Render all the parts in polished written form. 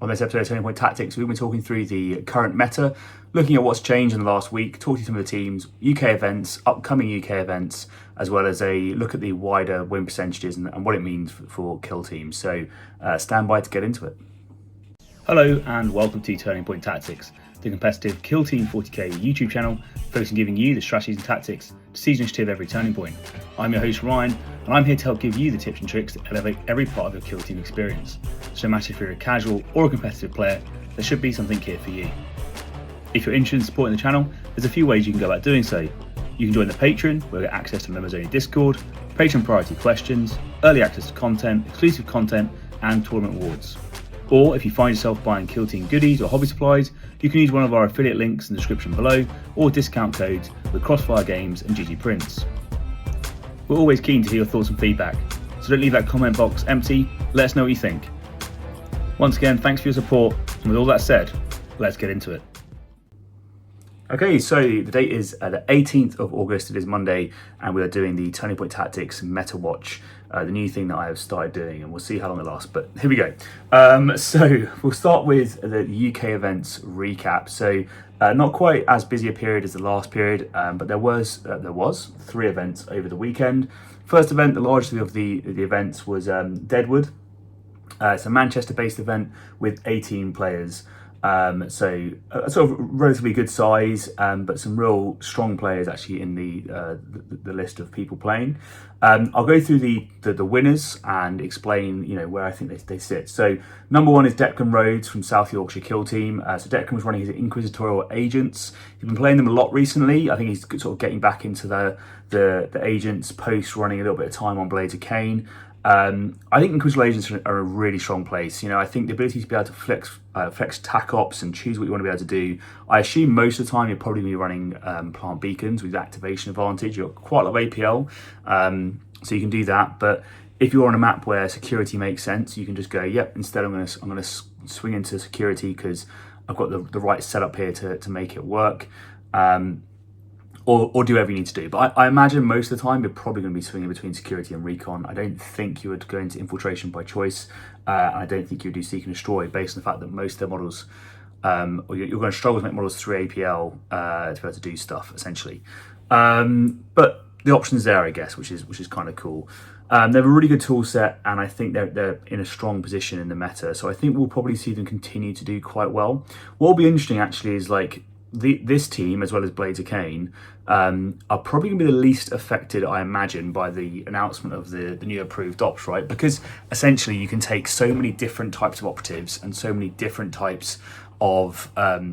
On this episode of Turning Point Tactics, we've been talking through the current meta, looking at what's changed in the last week, talking to some of the teams, UK events, upcoming UK events, as well as a look at the wider win percentages and what it means for kill teams. So stand by to get into it. Hello and welcome to Turning Point Tactics, the competitive Kill Team 40k YouTube channel focused on giving you the strategies and tactics to seize initiative every turning point. I'm your host Ryan, and I'm here to help give you the tips and tricks to elevate every part of your Kill Team experience. So no matter if you're a casual or a competitive player, there should be something here for you. If you're interested in supporting the channel, there's a few ways you can go about doing so. You can join the Patreon, where you get access to members only Discord, Patreon priority questions, early access to content, exclusive content, and tournament awards. Or if you find yourself buying Kill Team goodies or hobby supplies, you can use one of our affiliate links in the description below, or discount codes with Crossfire Games and GG Prints. We're always keen to hear your thoughts and feedback, so don't leave that comment box empty, let us know what you think. Once again, thanks for your support, and with all that said, let's get into it. Okay, so the date is the 18th of August, it is Monday, and we are doing the Turning Point Tactics Metawatch, the new thing that I have started doing, and we'll see how long it lasts, but here we go. So we'll start with the UK events recap. So not quite as busy a period as the last period, but there was 3 events over the weekend. First event, the largest of the events, was Deadwood. It's a Manchester-based event with 18 players. So a sort of relatively good size, but some real strong players actually in the list of people playing. I'll go through the winners and explain where I think they sit. So number 1 is Declan Rhodes from South Yorkshire Kill Team. So Declan was running his Inquisitorial Agents. He's been playing them a lot recently. I think he's sort of getting back into the Agents post running a little bit of time on Blades of Cain. I think Inquisitorial Agents are a really strong place. I think the ability to be able to flex tac ops and choose what you want to be able to do. I assume most of the time you're probably going to be running plant beacons with activation advantage. You've got quite a lot of APL, so you can do that. But if you're on a map where security makes sense, you can just go, yep, instead I'm going to swing into security because I've got the right setup here to make it work. Or do whatever you need to do. But I imagine most of the time you're probably going to be swinging between security and recon. I don't think you would go into infiltration by choice. And I don't think you would do seek and destroy based on the fact that most of their models, or you're going to struggle to make models through APL to be able to do stuff, essentially. But the option's there, I guess, which is kind of cool. They have a really good tool set, and I think they're in a strong position in the meta. So I think we'll probably see them continue to do quite well. What will be interesting, actually, is this team, as well as Blades of Cain, are probably going to be the least affected, I imagine, by the announcement of the new approved ops, right? Because essentially you can take so many different types of operatives and so many different types of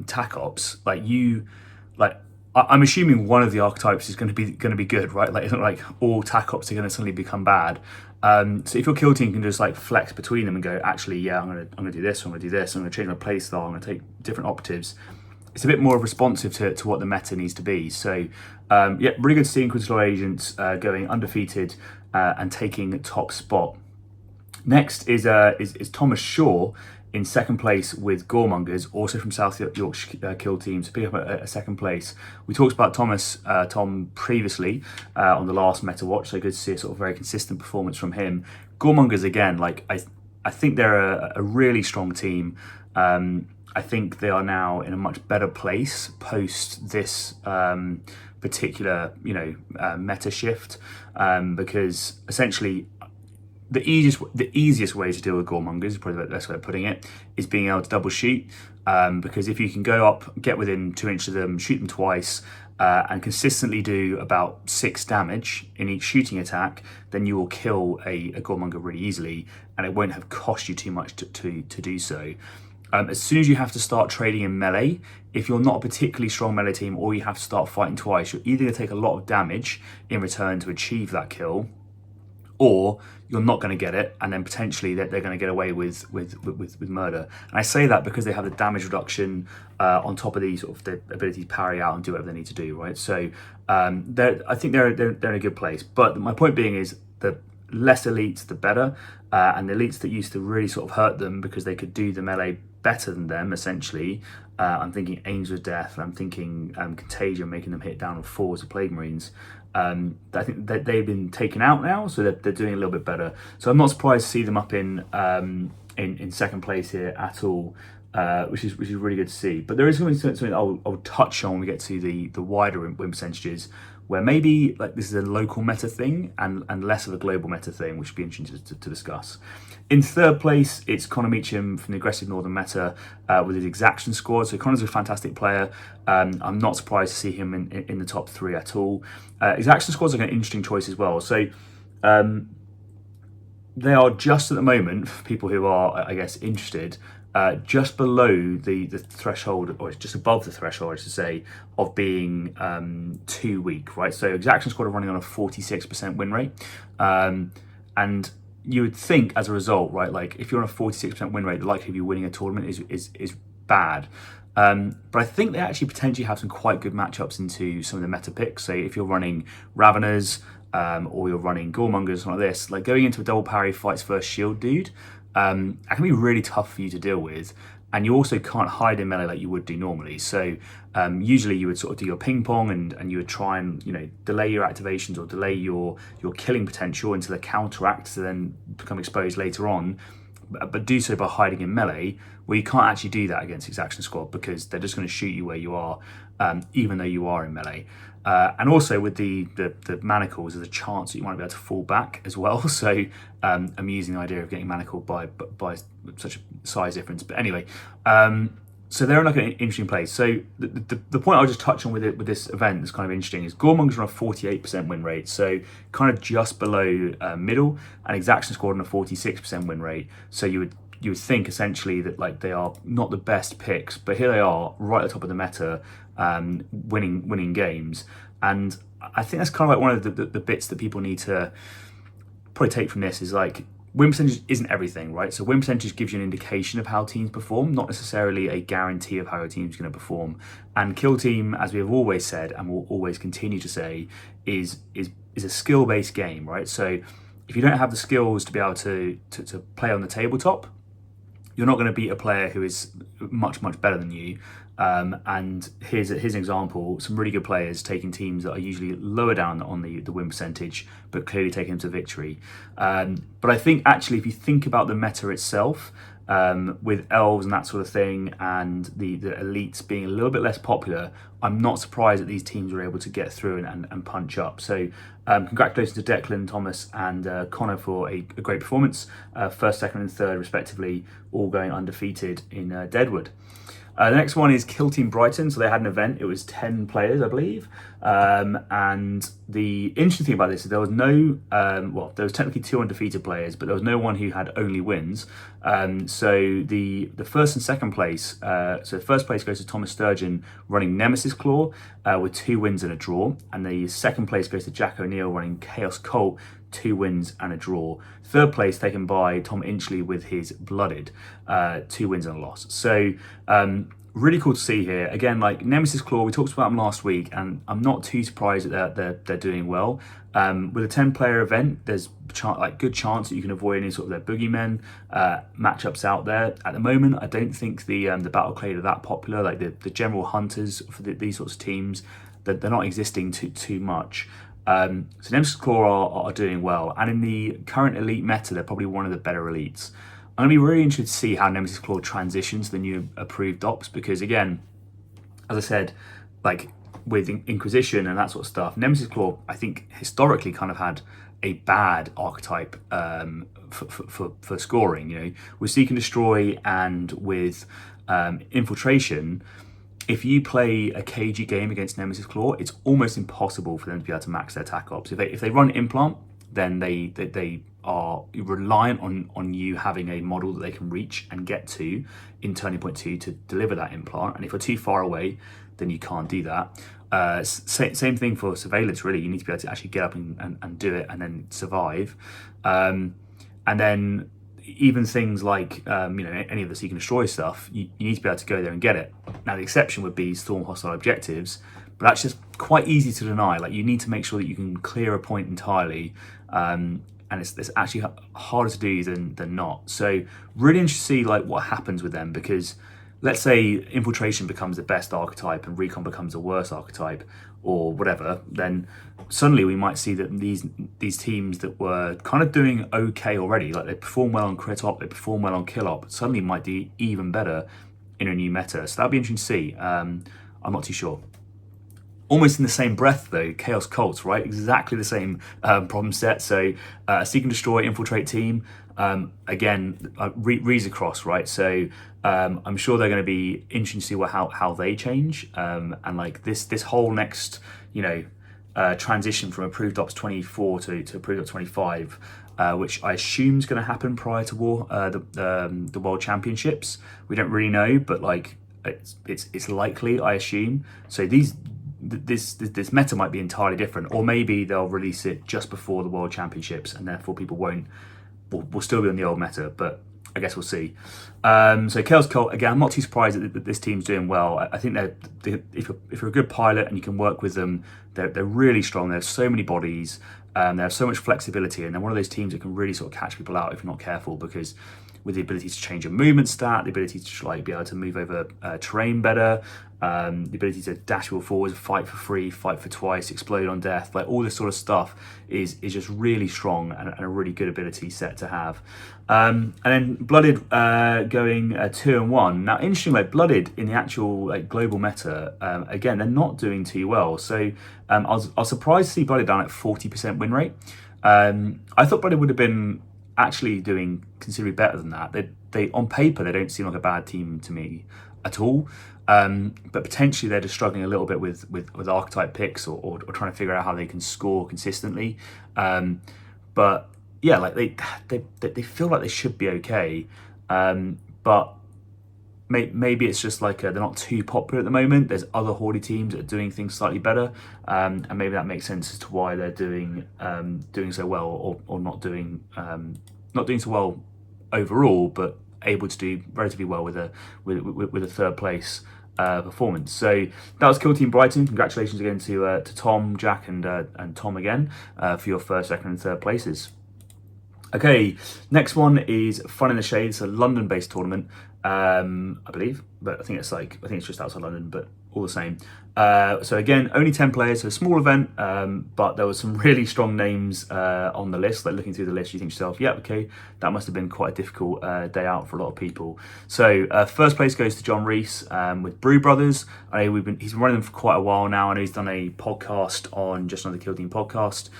tac ops. I'm assuming one of the archetypes is going to be good, right? It's not like all tac ops are going to suddenly become bad. So if your kill team can just flex between them and go, actually, yeah, I'm gonna do this, I'm gonna do this, I'm gonna change my play style, I'm gonna take different operatives. It's a bit more responsive to what the meta needs to be. So, yeah, really good to see Inquisitorial Agents going undefeated and taking top spot. Next is Thomas Shaw in second place with Goremongers, also from South Yorkshire Kill Team, to pick up a second place. We talked about Tom previously on the last Metawatch, so good to see a sort of very consistent performance from him. Goremongers, again, I think they're a really strong team. I think they are now in a much better place post this particular, meta shift, because essentially the easiest way to deal with Goremongers, is probably the best way of putting it, is being able to double shoot, because if you can go up, get within 2 inches of them, shoot them twice, and consistently do about 6 damage in each shooting attack, then you will kill a Goremonger really easily, and it won't have cost you too much to do so. As soon as you have to start trading in melee, if you're not a particularly strong melee team, or you have to start fighting twice, you're either going to take a lot of damage in return to achieve that kill, or you're not going to get it, and then potentially they're going to get away with murder. And I say that because they have the damage reduction on top of the sort of the ability to parry out and do whatever they need to do, right? So I think they're in a good place. But my point being is the less elites, the better. And the elites that used to really sort of hurt them because they could do the melee better than them, essentially. I'm thinking Angels of Death, I'm thinking Contagion, making them hit down on 4s of Plague Marines. I think that they've been taken out now, so they're doing a little bit better. So I'm not surprised to see them up in in second place here at all, which is really good to see. But there is something I'll touch on when we get to the wider win percentages, where maybe like this is a local meta thing and less of a global meta thing, which would be interesting to discuss. In third place, it's Connor Meacham from the Aggressive Northern Meta with his Exaction squad. So Connor's a fantastic player. I'm not surprised to see him in the top 3 at all. Exaction squad's like an interesting choice as well. So they are just at the moment, for people who are, I guess, interested, just below the threshold, or just above the threshold, I should say, of being too weak, right? So Exaction Squad are running on a 46% win rate. And you would think as a result, right, like if you're on a 46% win rate, the likelihood of you winning a tournament is bad. But I think they actually potentially have some quite good matchups into some of the meta picks. So if you're running Raveners, or you're running Goremongers, something like this, like going into a double parry fights first shield dude, that can be really tough for you to deal with. And you also can't hide in melee like you would do normally. So usually you would sort of do your ping pong and you would try and, you know, delay your activations or delay your killing potential until the counteract to then become exposed later on, but do so by hiding in melee. Well, you can't actually do that against Exaction Squad because they're just going to shoot you where you are, even though you are in melee. And also with the manacles, there's a chance that you might be able to fall back as well. So I'm using the idea of getting manacled by such a size difference. But anyway, so they're in like an interesting place. So the point I'll just touch on with this event that's kind of interesting is Goremongers are on a 48% win rate, so kind of just below middle, and Exaction Squad on a 46% win rate. So you would think essentially that like they are not the best picks, but here they are right at the top of the meta, winning games. And I think that's kind of like one of the bits that people need to probably take from this is like win percentage isn't everything, right? So win percentage gives you an indication of how teams perform, not necessarily a guarantee of how your team's going to perform. And Kill Team, as we have always said and will always continue to say, is a skill-based game, right? So if you don't have the skills to be able to play on the tabletop, you're not going to beat a player who is much better than you. And here's an example: some really good players taking teams that are usually lower down on the win percentage, but clearly taking them to victory. But I think actually, if you think about the meta itself, with elves and that sort of thing, and the elites being a little bit less popular, I'm not surprised that these teams were able to get through and punch up. So congratulations to Declan, Thomas and Connor for a great performance. First, second and third respectively, all going undefeated in Deadwood. The next one is Kill Team Brighton. So they had an event. It was 10 players, I believe. And the interesting thing about this is there was no, there was technically 2 undefeated players, but there was no one who had only wins. So the first and second place, so first place goes to Thomas Sturgeon running Nemesis Claw with 2 wins and a draw. And the second place goes to Jack O'Neill running Chaos Colt, 2 wins and a draw. Third place taken by Tom Inchley with his Blooded, 2 wins and a loss. So really cool to see here. Again, like Nemesis Claw, we talked about them last week, and I'm not too surprised that they're doing well. With a 10-player event, there's good chance that you can avoid any sort of their boogeymen matchups out there. At the moment, I don't think the battle clade are that popular. Like the general hunters for these sorts of teams, they're not existing too much. So Nemesis Claw are doing well, and in the current elite meta, they're probably one of the better elites. I'm going to be really interested to see how Nemesis Claw transitions to the new approved ops, because again, as I said, like with Inquisition and that sort of stuff, Nemesis Claw, I think historically kind of had a bad archetype for scoring. You know, with Seek and Destroy and with Infiltration, if you play a cagey game against Nemesis Claw, it's almost impossible for them to be able to max their attack ops. If they run Implant, then they are reliant on you having a model that they can reach and get to in turning point 2 to deliver that implant. And if you're too far away, then you can't do that. Same thing for Surveillance, really. You need to be able to actually get up and do it and then survive. And then even things like any of the Seek and Destroy stuff, you need to be able to go there and get it. Now the exception would be Storm Hostile Objectives, but that's just quite easy to deny. Like you need to make sure that you can clear a point entirely, and it's actually harder to do than not. So really interested to see like what happens with them, because let's say infiltration becomes the best archetype and recon becomes the worst archetype, or whatever, then suddenly we might see that these teams that were kind of doing okay already, like they perform well on crit op, they perform well on kill op, suddenly might do even better in a new meta. So that'll be interesting to see. I'm not too sure. Almost in the same breath though, Chaos Cults, right? Exactly the same problem set. So Seek and Destroy, Infiltrate team, again, reads across, right? So I'm sure they're going to be interesting to see how they change. And like this whole next, transition from Approved Ops 24 to Approved Ops 25, which I assume is going to happen prior to the World Championships. We don't really know, but like it's likely, I assume. So this meta might be entirely different, or maybe they'll release it just before the World Championships, and therefore people will still be on the old meta. But I guess we'll see. So Chaos Cult, again, I'm not too surprised that this team's doing well. I think if you're a good pilot and you can work with them, they're really strong. They have so many bodies, they have so much flexibility, and they're one of those teams that can really sort of catch people out if you're not careful, because with the ability to change your movement stat, the ability to like be able to move over terrain better, the ability to dash wheel forwards, fight for free, fight for twice, explode on death, like all this sort of stuff is just really strong and a really good ability set to have. And then Blooded going 2-1. Now, interesting, like Blooded in the actual like global meta, again, they're not doing too well. So I was surprised to see Blooded down at 40% win rate. I thought Blooded would have been actually doing considerably better than that. They on paper they don't seem like a bad team to me at all, but potentially they're just struggling a little bit with archetype picks or trying to figure out how they can score consistently. But yeah, like they feel like they should be okay, but maybe it's just like they're not too popular at the moment. There's other Horde teams that are doing things slightly better, and maybe that makes sense as to why they're doing so well, or not doing so well overall, but able to do relatively well with a third place performance. So that was Kill Team Brighton. Congratulations again to Tom, Jack, and Tom again for your first, second, and third places. Okay, next one is Fun in the Shade. It's a London-based tournament, I believe, but I think it's just outside London, but all the same. So again, only 10 players, so a small event, but there were some really strong names on the list. Like looking through the list, you think to yourself, yeah, okay, that must have been quite a difficult day out for a lot of people. So first place goes to John Reese with Brew Brothers. He's been running them for quite a while now. I know he's done a podcast on Just Another Kill Team podcast,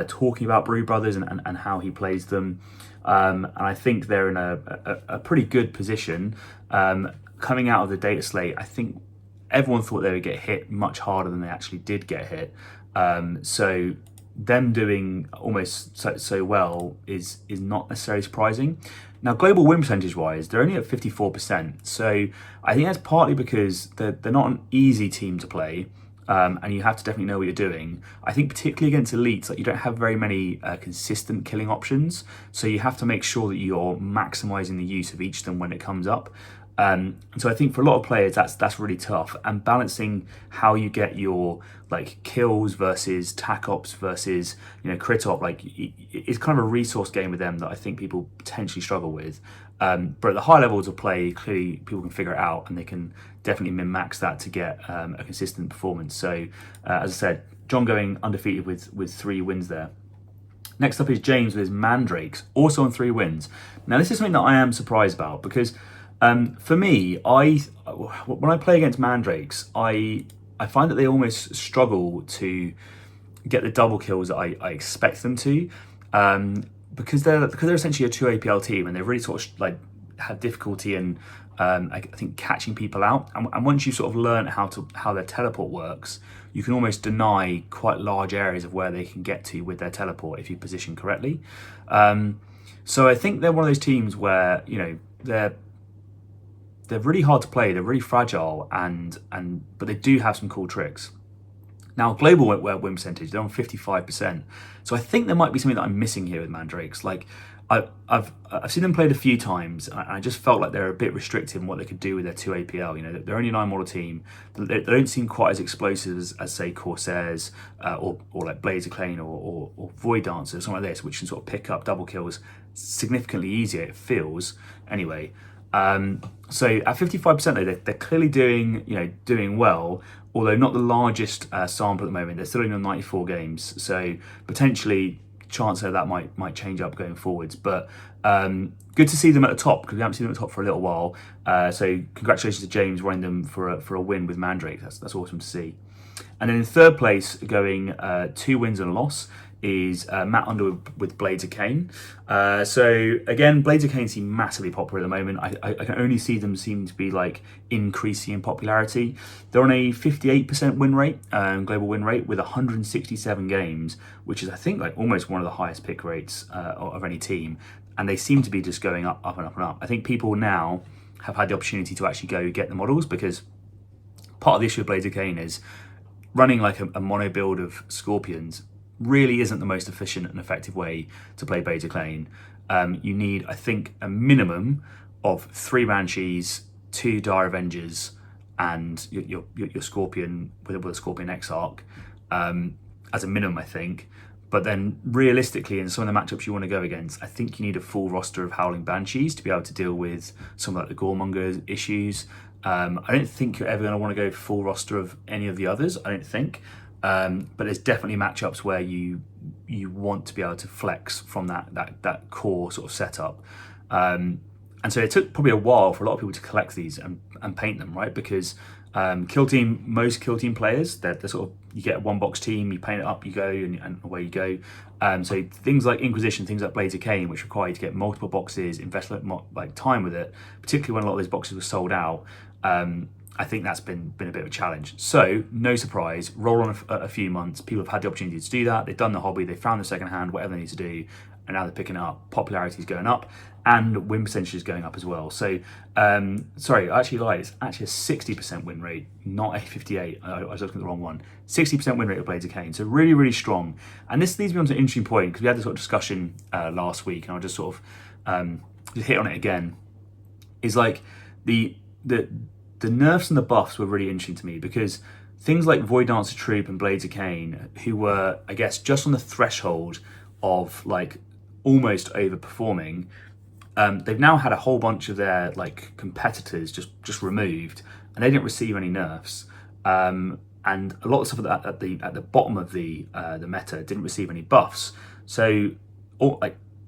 talking about Brew Brothers and how he plays them. And I think they're in a pretty good position. Coming out of the data slate, I think everyone thought they would get hit much harder than they actually did get hit. So them doing almost so well is not necessarily surprising. Now, global win percentage wise, they're only at 54%. So I think that's partly because they're not an easy team to play. And you have to definitely know what you're doing. I think particularly against elites, like you don't have very many consistent killing options, so you have to make sure that you're maximizing the use of each of them when it comes up. And so I think for a lot of players, that's really tough. And balancing how you get your like kills versus tac ops versus crit op, like it's kind of a resource game with them that I think people potentially struggle with. But at the high levels of play, clearly people can figure it out, and they can definitely min-max that to get a consistent performance. So as I said, John going undefeated with 3 wins there. Next up is James with his Mandrakes, also on 3 wins. Now this is something that I am surprised about, because for me, when I play against Mandrakes, I find that they almost struggle to get the double kills that I expect them to, because they're essentially a 2 APL team, and they really sort of like have difficulty in I think catching people out. And once you sort of learn how their teleport works, you can almost deny quite large areas of where they can get to with their teleport if you position correctly. So I think they're one of those teams where they're really hard to play, they're really fragile, but they do have some cool tricks. Now, global win percentage, they're on 55%. So I think there might be something that I'm missing here with Mandrakes. Like, I've seen them played a few times, and I just felt like they're a bit restricted in what they could do with their 2 APL. They're only a 9 model team. They don't seem quite as explosive as say, Corsairs, or like Blades of Clane or Void Dancers, something like this, which can sort of pick up double kills significantly easier, it feels, anyway. So at 55%, though, they're clearly doing well, although not the largest sample at the moment. They're still only on 94 games, so potentially chance that might change up going forwards. But good to see them at the top, because we haven't seen them at the top for a little while. So congratulations to James running them for a win with Mandrake. That's awesome to see. And then in third place, going 2 wins and a loss, is Matt Underwood with Blades of Cain. So again, Blades of Cain seem massively popular at the moment. I can only see them seem to be like increasing in popularity. They're on a 58% win rate, global win rate, with 167 games, which is I think like almost one of the highest pick rates of any team. And they seem to be just going up and up and up. I think people now have had the opportunity to actually go get the models, because part of the issue with Blades of Cain is running like a mono build of Scorpions really isn't the most efficient and effective way to play Blades of Cain. You need, I think, a minimum of 3 Banshees, 2 Dire Avengers, and your Scorpion with a Scorpion Exarch as a minimum, I think. But then realistically, in some of the matchups you want to go against, I think you need a full roster of Howling Banshees to be able to deal with some of like the Goremonger issues. I don't think you're ever going to want to go full roster of any of the others, I don't think. But there's definitely matchups where you want to be able to flex from that core sort of setup. And so it took probably a while for a lot of people to collect these and paint them, right? Because most kill team players, they're sort of, you get a 1-box team, you paint it up, you go, and away you go. So things like Inquisition, things like Blades of Cain, which require you to get multiple boxes, invest like time with it, particularly when a lot of those boxes were sold out. I think that's been a bit of a challenge. So no surprise, roll on a few months, people have had the opportunity to do that. They've done the hobby, they found the second hand, whatever they need to do, and now they're picking it up. Popularity is going up, and win percentage is going up as well. So, sorry, I actually lied. It's actually a 60% win rate, not a 58. I was looking at the wrong one. 60% win rate of Blades of Cain. So really, really strong. And this leads me on to an interesting point, because we had this sort of discussion last week, and I'll just sort of just hit on it again. Is like the nerfs and the buffs were really interesting to me, because things like Void Dancer Troop and Blades of Cain, who were, I guess, just on the threshold of like almost overperforming, they've now had a whole bunch of their like competitors just removed, and they didn't receive any nerfs. And a lot of stuff at the bottom of the meta didn't receive any buffs. So,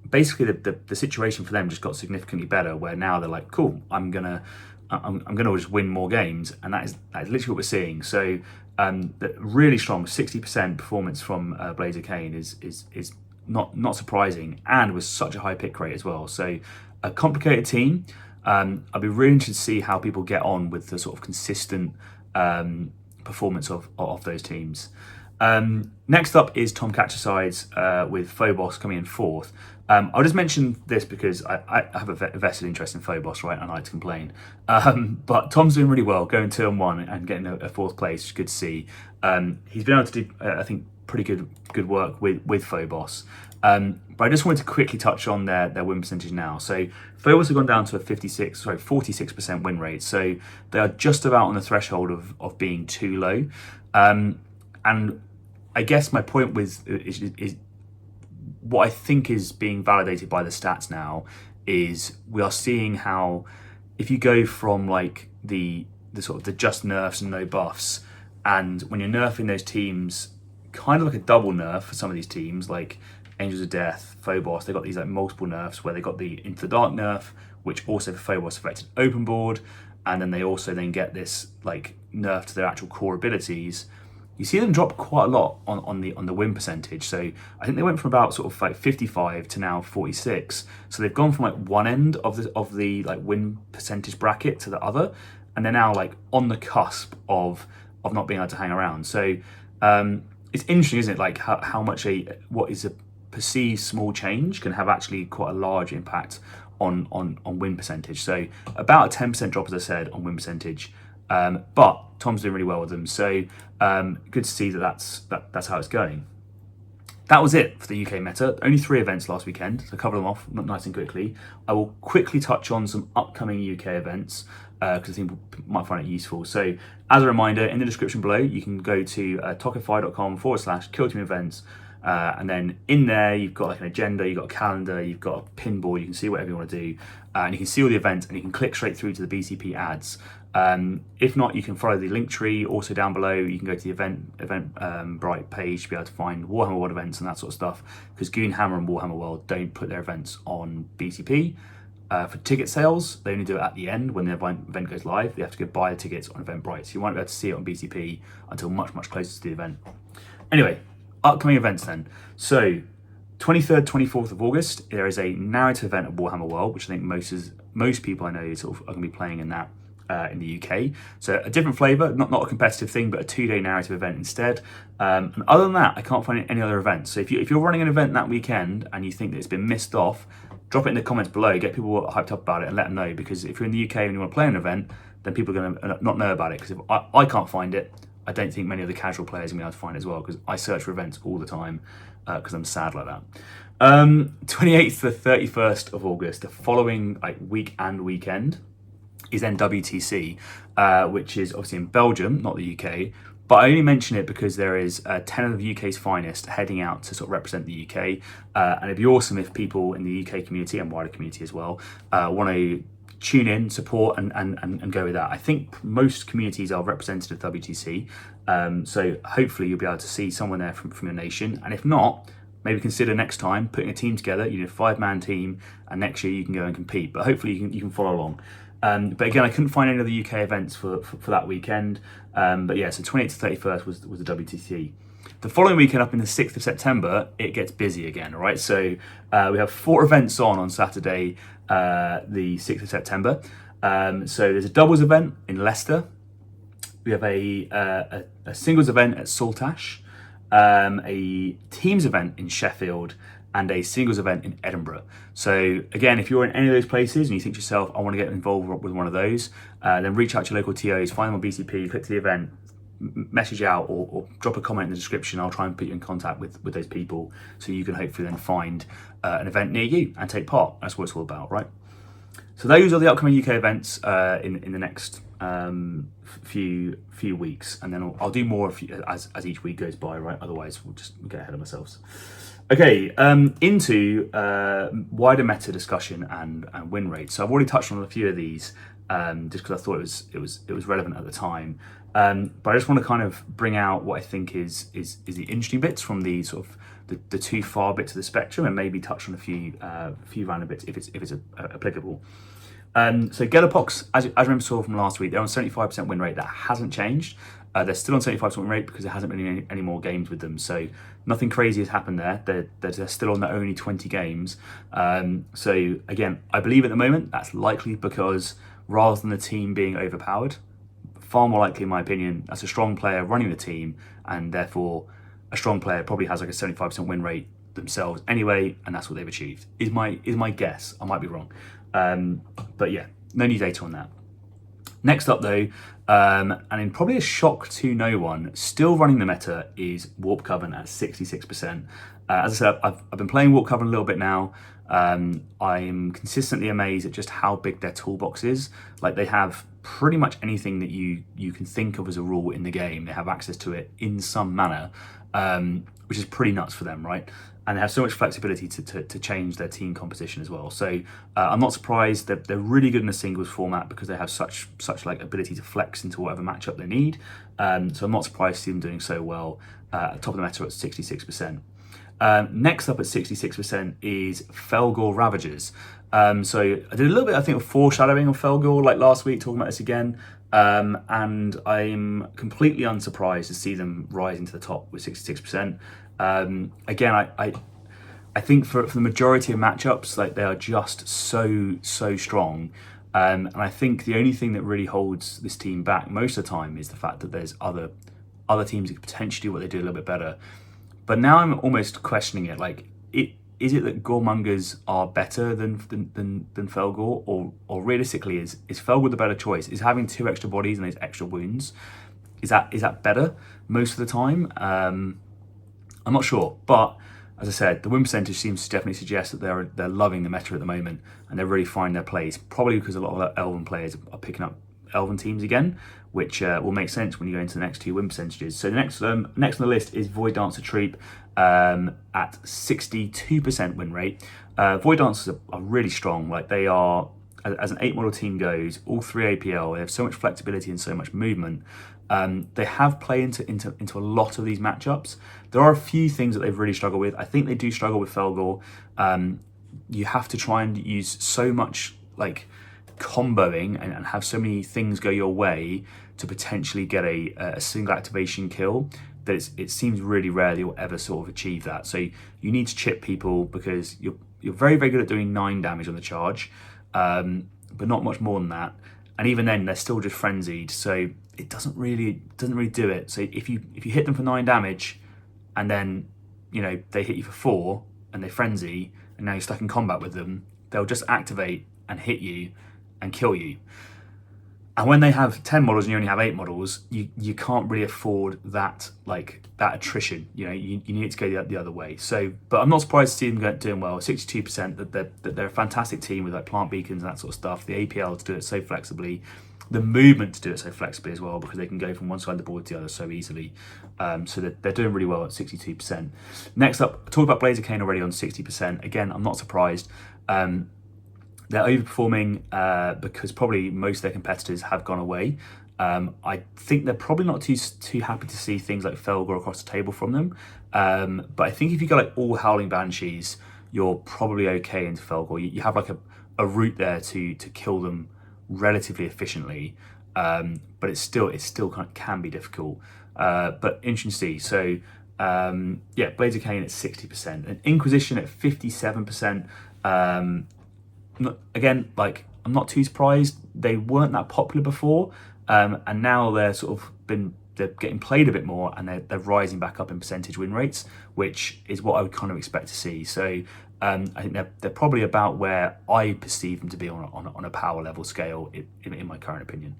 basically, the situation for them just got significantly better. Where now they're like, cool, I'm gonna just win more games, and that is literally what we're seeing. So, the really strong 60% performance from Blades of Cain is not surprising, and with such a high pick rate as well. So, a complicated team. I'd be really interested to see how people get on with the sort of consistent performance of those teams. Next up is Tom Catcher-Sides with Phobos coming in 4th. I'll just mention this because I have a vested interest in Phobos, right? And I like to complain. But Tom's doing really well, going 2-1 and getting a 4th place, which is good to see. He's been able to do, I think, pretty good work with Phobos. But I just wanted to quickly touch on their win percentage now. So Phobos have gone down to a 46% win rate. So they are just about on the threshold of being too low. And I guess my point is what I think is being validated by the stats now is we are seeing how if you go from like the sort of the just nerfs and no buffs, and when you're nerfing those teams, kind of like a double nerf for some of these teams, like Angels of Death, Phobos, they got these like multiple nerfs where they got the Into the Dark nerf, which also for Phobos affected open board, and then they also then get this like nerf to their actual core abilities. You see them drop quite a lot on the win percentage. So I think they went from about sort of like 55 to now 46. So they've gone from like one end of the like win percentage bracket to the other, and they're now like on the cusp of not being able to hang around. So it's interesting, isn't it? Like how much what is a perceived small change can have actually quite a large impact on win percentage. So about a 10% drop, as I said, on win percentage. But Tom's doing really well with them, so good to see that's how it's going. That was it for the UK meta. Only 3 events last weekend, so cover them off nice and quickly. I will quickly touch on some upcoming UK events because I think people might find it useful. So as a reminder, in the description below, you can go to tokify.com/killteam events, And then in there, you've got like an agenda, you've got a calendar, you've got a pin board, you can see whatever you want to do. And you can see all the events and you can click straight through to the BCP ads. If not, you can follow the link tree also down below. You can go to the Eventbrite page to be able to find Warhammer World events and that sort of stuff, because Goonhammer and Warhammer World don't put their events on BCP. For ticket sales, they only do it at the end when the event goes live. They have to go buy the tickets on Eventbrite, so you won't be able to see it on BCP until much closer to the event. Anyway, upcoming events then. So 23rd, 24th of August, there is a narrative event at Warhammer World, which I think most people I know sort of are going to be playing in that in the UK. So a different flavour, not a competitive thing, but a 2-day narrative event instead. And other than that, I can't find any other events. So if you're running an event that weekend and you think that it's been missed off, drop it in the comments below, get people hyped up about it and let them know, because if you're in the UK and you want to play an event, then people are going to not know about it, because if I can't find it, I don't think many of the casual players are going to be able to find it as well, because I search for events all the time because I'm sad like that. 28th to 31st of August, the following week and weekend, is then WTC, which is obviously in Belgium, not the UK. But I only mention it because there is 10 of the UK's finest heading out to sort of represent the UK. And it'd be awesome if people in the UK community and wider community as well want to tune in, support, and go with that. I think most communities are represented at WTC. So hopefully you'll be able to see someone there from your nation. And if not, maybe consider next time putting a team together, a 5-man team, and next year you can go and compete. But hopefully you can follow along. But again, I couldn't find any of the UK events for that weekend. But yeah, so 28th to 31st was the WTC. The following weekend, up in the 6th of September, it gets busy again, all right? So we have 4 events on Saturday, the 6th of September. So there's a doubles event in Leicester. We have a singles event at Saltash, a teams event in Sheffield, and a singles event in Edinburgh. So again, if you're in any of those places and you think to yourself, I want to get involved with one of those, then reach out to your local TOs, find them on BCP, click to the event, message out or drop a comment in the description. I'll try and put you in contact with those people so you can hopefully then find an event near you and take part. That's what it's all about, right? So those are the upcoming UK events in the next few weeks, and then I'll do more as each week goes by, right? Otherwise we'll just get ahead of ourselves. Okay, into wider meta discussion and win rates. So I've already touched on a few of these just because I thought it was relevant at the time. But I just want to kind of bring out what I think is the interesting bits from the sort of the too far bits of the spectrum, and maybe touch on a few random bits if it's applicable. So Gellerpox, as I remember saw from last week, they're on 75% win rate. That hasn't changed. They're still on 75% win rate because there hasn't been any more games with them. So nothing crazy has happened there. They're still on their only 20 games. So again, I believe at the moment that's likely because rather than the team being overpowered, far more likely, in my opinion, that's a strong player running the team, and therefore a strong player probably has like a 75% win rate themselves anyway, and that's what they've achieved. Is my guess. I might be wrong. But yeah, no new data on that. Next up though, and in probably a shock to no one, still running the meta is Warp Coven at 66%. As I said, I've been playing Warp Coven a little bit now. I'm consistently amazed at just how big their toolbox is. Like, they have pretty much anything that you can think of as a rule in the game. They have access to it in some manner, which is pretty nuts for them, right? And they have so much flexibility to change their team composition as well. So I'm not surprised that they're really good in a singles format because they have such like ability to flex into whatever matchup they need. So I'm not surprised to see them doing so well at the top of the meta at 66%. Next up at 66% is Felgor Ravagers. So I did a little bit, I think, of foreshadowing of Felgor like last week, talking about this again. And I'm completely unsurprised to see them rising to the top with 66%. Again, I think for the majority of matchups, like, they are just so strong. And I think the only thing that really holds this team back most of the time is the fact that there's other teams that could potentially do what they do a little bit better. But now I'm almost questioning it. Like, is it that Goremongers are better than Felgor, or realistically is Felgor the better choice? Is having 2 extra bodies and those extra wounds, is that better most of the time? I'm not sure, but as I said, the win percentage seems to definitely suggest that they're loving the meta at the moment, and they're really finding their place. Probably because a lot of Elven players are picking up Elven teams again, which will make sense when you go into the next 2 win percentages. So the next on the list is Void Dancer Troop at 62% win rate. Void Dancers are really strong. Like, they are, as an 8 model team goes, all 3 APL. They have so much flexibility and so much movement. They have play into a lot of these matchups. There are a few things that they've really struggled with. I think they do struggle with Felgor. You have to try and use so much like comboing and have so many things go your way to potentially get a single activation kill that it seems really rare that you'll ever sort of achieve that. So you need to chip people, because you're very, very good at doing 9 damage on the charge, but not much more than that. And even then, they're still just frenzied, so it doesn't really do it. So if you hit them for 9 damage, and then they hit you for 4 and they frenzy, and now you're stuck in combat with them, they'll just activate and hit you and kill you. And when they have 10 models and you only have 8 models, you can't really afford that attrition. You need to go the other way. So, but I'm not surprised to see them doing well. 62%. That they're a fantastic team with like plant beacons and that sort of stuff. The APL to do it so flexibly, the movement to do it so flexibly as well, because they can go from one side of the board to the other so easily. So they're doing really well at 62%. Next up, I talked about Blazer-Cane already on 60%. Again, I'm not surprised. They're overperforming because probably most of their competitors have gone away. I think they're probably not too happy to see things like Felgor across the table from them. But I think if you go like all Howling Banshees, you're probably okay into Felgor. You have like a route there to kill them relatively efficiently, but it still kind of can be difficult. But interesting to see. So yeah, Blazer-Cane at 60%, and Inquisition at 57%. Again, like, I'm not too surprised. They weren't that popular before, and now they're getting played a bit more, and they're rising back up in percentage win rates, which is what I would kind of expect to see. So I think they're probably about where I perceive them to be on a power level scale in my current opinion.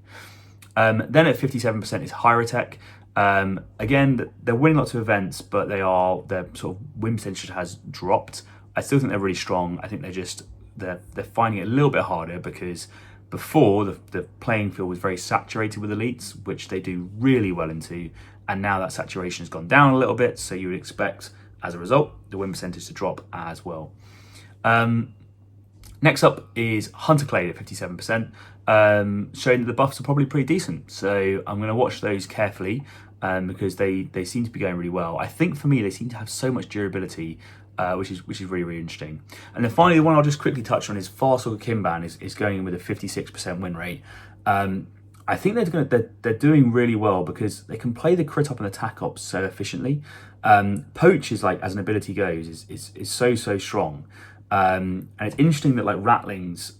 Then at 57% is Hyrotech. Again, they're winning lots of events, but their sort of win percentage has dropped. I still think they're really strong. I think they're finding it a little bit harder, because before the playing field was very saturated with elites, which they do really well into, and now that saturation has gone down a little bit, so you would expect as a result the win percentage to drop as well. Next up is Hunterclade at 57%, showing that the buffs are probably pretty decent, so I'm going to watch those carefully, because they seem to be going really well. I think for me they seem to have so much durability, which is really, really interesting. And then finally, the one I'll just quickly touch on is Farsoga Kimban is going in with a 56% win rate. I think they're doing really well because they can play the crit up and attack ops so efficiently. Poach is, like, as an ability goes, is so strong. And it's interesting that like Rattlings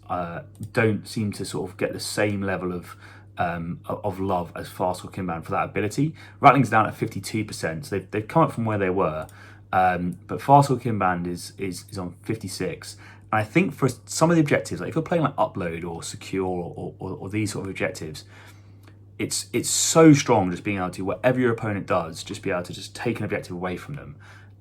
don't seem to sort of get the same level of love as Farsoga Kimban for that ability. Rattlings down at 52%, so they've come up from where they were. But Farsoga Kimban is on 56. And I think for some of the objectives, like if you're playing like Upload or Secure or these sort of objectives, it's so strong just being able to, whatever your opponent does, just be able to just take an objective away from them.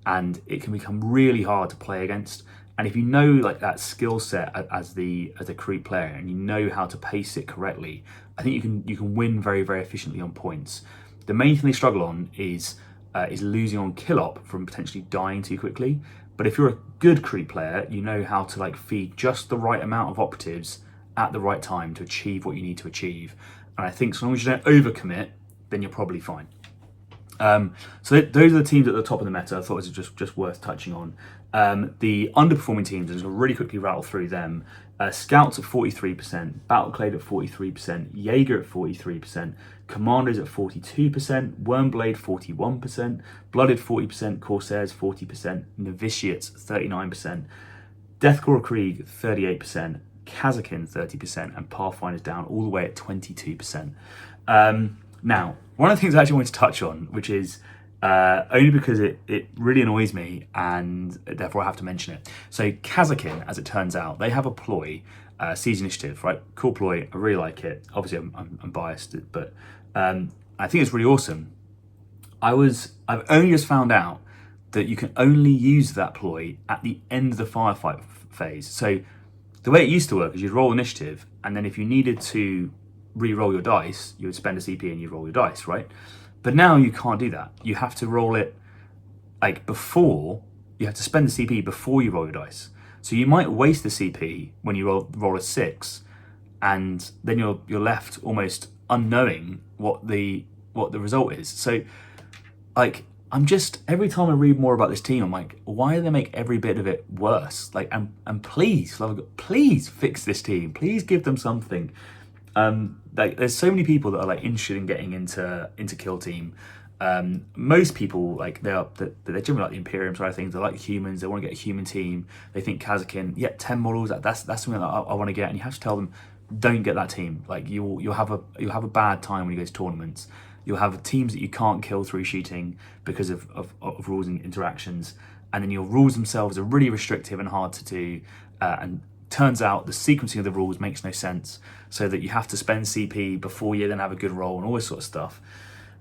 And it can become really hard to play against. And if you know like that skill set as a creep player, and you know how to pace it correctly, I think you can win very, very efficiently on points. The main thing they struggle on is losing on kill op from potentially dying too quickly. But if you're a good creep player, you know how to like feed just the right amount of operatives at the right time to achieve what you need to achieve. And I think so long as you don't overcommit, then you're probably fine. So those are the teams at the top of the meta. I thought it was just worth touching on. The underperforming teams, I'm just going to really quickly rattle through them. Scouts at 43%, Battleclade at 43%, Jaeger at 43%, Commanders at 42%, Wormblade 41%, Blooded 40%, Corsairs 40%, Novitiates 39%, Deathcore Krieg 38%, Kazakin 30%, and Pathfinders down all the way at 22%. Now, one of the things I actually wanted to touch on, which is only because it really annoys me, and therefore I have to mention it. So Kazakin, as it turns out, they have a ploy, Siege Initiative, right? Cool ploy, I really like it. Obviously I'm biased, but I think it's really awesome. I've only just found out that you can only use that ploy at the end of the firefight phase. So the way it used to work is you'd roll initiative, and then if you needed to re-roll your dice, you would spend a CP and you roll your dice, right? But now you can't do that. You have to roll it like before, you have to spend the CP before you roll your dice. So you might waste the CP when you roll a 6, and then you're left almost unknowing what the result is. So like, I'm just, every time I read more about this team, I'm like, why do they make every bit of it worse? Like, and please, please fix this team. Please give them something. Like, there's so many people that are like interested in getting into Kill Team. Most people, like, they're generally like the Imperium side of things. They like humans. They want to get a human team. They think Kazakin, 10 models. That's something that I want to get. And you have to tell them, don't get that team. Like, you'll have a bad time when you go to tournaments. You'll have teams that you can't kill through shooting because of rules and interactions, and then your rules themselves are really restrictive and hard to do. And turns out the sequencing of the rules makes no sense, so that you have to spend CP before you then have a good roll and all this sort of stuff.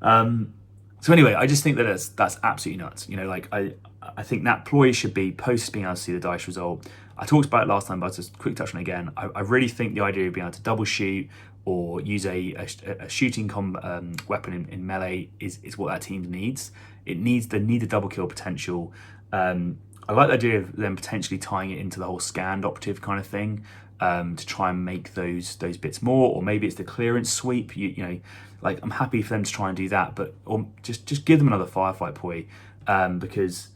So anyway, I just think that that's absolutely nuts. You know, like I think that ploy should be post being able to see the dice result. I talked about it last time, but I'll just quick touch on it again. I really think the idea of being able to double shoot or use a shooting weapon in melee is what that team needs. They need the double kill potential. I like the idea of them potentially tying it into the whole scanned operative kind of thing, to try and make those bits more, or maybe it's the clearance sweep. You know, like, I'm happy for them to try and do that, but or just give them another firefight poi, because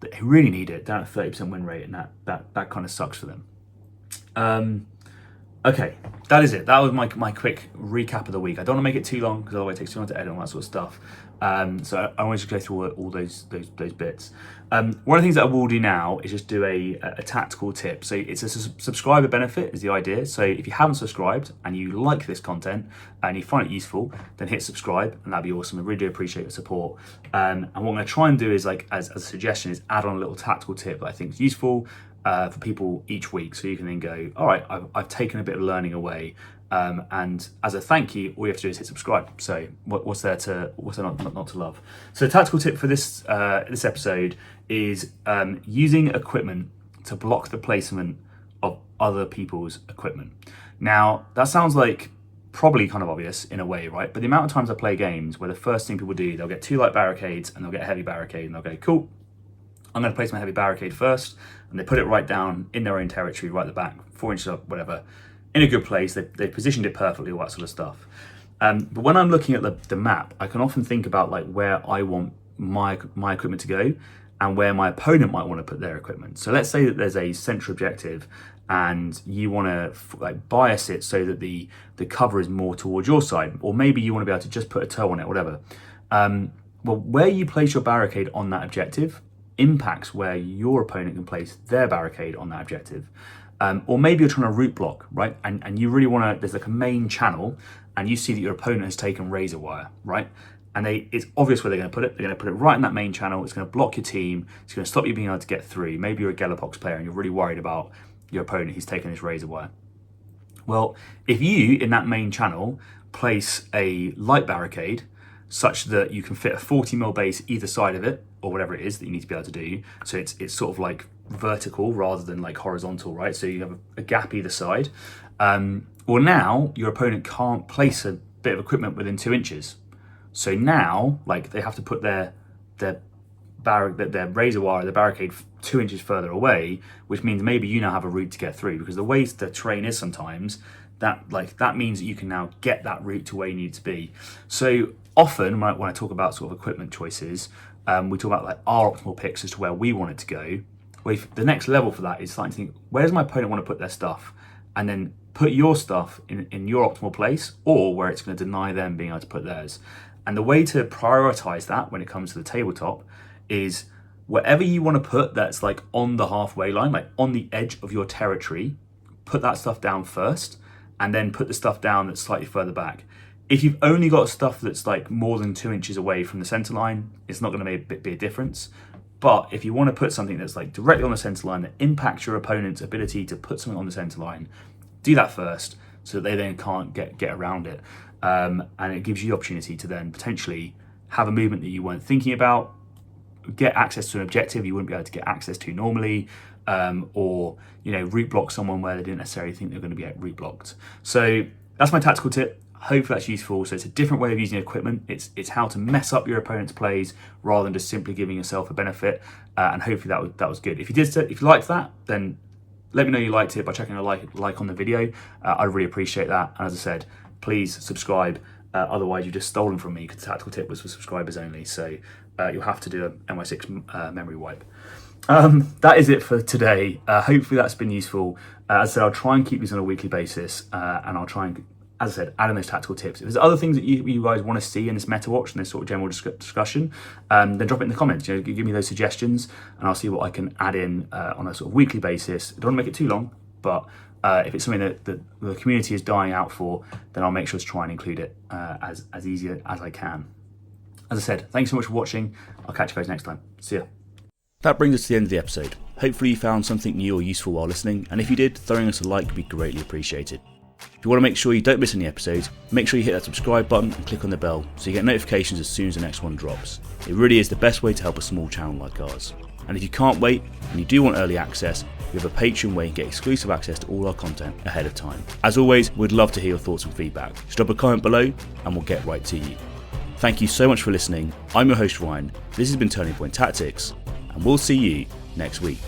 they really need it down at 30% win rate, and that kind of sucks for them. Okay, that is it. That was my quick recap of the week. I don't want to make it too long because otherwise it takes too long to edit and all that sort of stuff. So I want to go through all those bits. One of the things that I will do now is just do a tactical tip. So it's a subscriber benefit is the idea. So if you haven't subscribed and you like this content and you find it useful, then hit subscribe, and that'd be awesome. I really do appreciate your support. And what I'm going to try and do is, like, as a suggestion, is add on a little tactical tip that I think is useful for people each week, so you can then go, all right, I've taken a bit of learning away, and as a thank you, all you have to do is hit subscribe. So what's there not to love? So the tactical tip for this episode is using equipment to block the placement of other people's equipment. Now that sounds like probably kind of obvious in a way, right? But the amount of times I play games where the first thing people do, they'll get 2 light barricades and they'll get a heavy barricade, and they'll go, cool, I'm going to place my heavy barricade first, and they put it right down in their own territory, right at the back, 4 inches up, whatever, in a good place. They positioned it perfectly, all that sort of stuff. But when I'm looking at the map, I can often think about, like, where I want my equipment to go and where my opponent might want to put their equipment. So let's say that there's a central objective and you want to like bias it so that the cover is more towards your side, or maybe you want to be able to just put a toe on it, whatever. Well, where you place your barricade on that objective impacts where your opponent can place their barricade on that objective. Or maybe you're trying to route block, right? And you really want to, there's like a main channel, and you see that your opponent has taken razor wire, right? And it's obvious where they're going to put it. They're going to put it right in that main channel. It's going to block your team. It's going to stop you being able to get through. Maybe you're a Galapox player and you're really worried about your opponent. He's taken this razor wire. Well, if you, in that main channel, place a light barricade such that you can fit a 40mm base either side of it, or whatever it is that you need to be able to do. So it's sort of like vertical rather than like horizontal, right? So you have a gap either side. Well, now your opponent can't place a bit of equipment within 2 inches. So now, like, they have to put their razor wire, their barricade 2 inches further away, which means maybe you now have a route to get through, because the way the terrain is sometimes, that means that you can now get that route to where you need to be. So often when I talk about sort of equipment choices, we talk about like our optimal picks as to where we want it to go. Well, if the next level for that is starting to think, where does my opponent want to put their stuff? And then put your stuff in your optimal place, or where it's going to deny them being able to put theirs. And the way to prioritize that when it comes to the tabletop is wherever you want to put that's like on the halfway line, like on the edge of your territory, put that stuff down first, and then put the stuff down that's slightly further back. If you've only got stuff that's like more than 2 inches away from the center line, it's not going to be a difference. But if you want to put something that's like directly on the center line that impacts your opponent's ability to put something on the center line, do that first so that they then can't get around it. And it gives you the opportunity to then potentially have a movement that you weren't thinking about, get access to an objective you wouldn't be able to get access to normally, or route block someone where they didn't necessarily think they're going to be route blocked. So that's my tactical tip. Hopefully that's useful. So it's a different way of using equipment. It's how to mess up your opponent's plays rather than just simply giving yourself a benefit. And hopefully that was good. If you liked that, then let me know you liked it by checking a like on the video. I'd really appreciate that. And as I said, please subscribe. Otherwise, you've just stolen from me because the tactical tip was for subscribers only. So you'll have to do a MI6 memory wipe. That is it for today. Hopefully that's been useful. As I said, I'll try and keep these on a weekly basis, and I'll try and, as I said, add in those tactical tips. If there's other things that you guys want to see in this Metawatch and this sort of general discussion, then drop it in the comments. Give me those suggestions, and I'll see what I can add in on a sort of weekly basis. I don't want to make it too long, but if it's something that the community is dying out for, then I'll make sure to try and include it as easy as I can. As I said, thanks so much for watching. I'll catch you guys next time. See ya. That brings us to the end of the episode. Hopefully you found something new or useful while listening, and if you did, throwing us a like would be greatly appreciated. If you want to make sure you don't miss any episodes, make sure you hit that subscribe button and click on the bell so you get notifications as soon as the next one drops. It really is the best way to help a small channel like ours. And if you can't wait and you do want early access, we have a Patreon where you can get exclusive access to all our content ahead of time. As always, we'd love to hear your thoughts and feedback. Just drop a comment below and we'll get right to you. Thank you so much for listening. I'm your host Ryan, this has been Turning Point Tactics, and we'll see you next week.